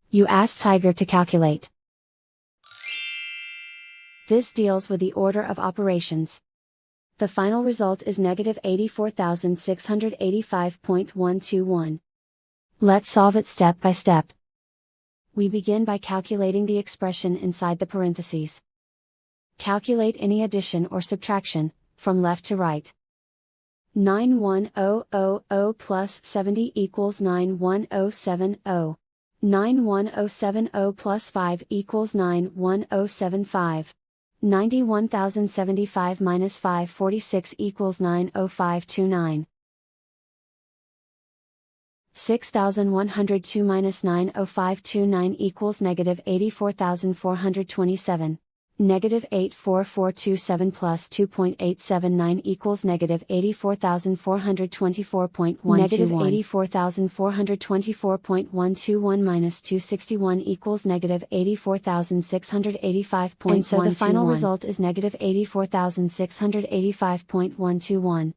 You ask Tiger to calculate. This deals with the order of operations. The final result is negative 84,685.121. Let's solve it step by step. We begin by calculating the expression inside the parentheses. Calculate any addition or subtraction, from left to right. 91000 plus 70 equals 91070. 91070 plus 5 equals 91075. 91,075 minus 546 equals 90529. 6,102 minus 90529 equals negative 84,427. Negative 84427 plus 2.879 equals negative 84,424.121. Negative 84,424.121 minus 261 equals negative 84,685.121. And so the final result is negative 84,685.121.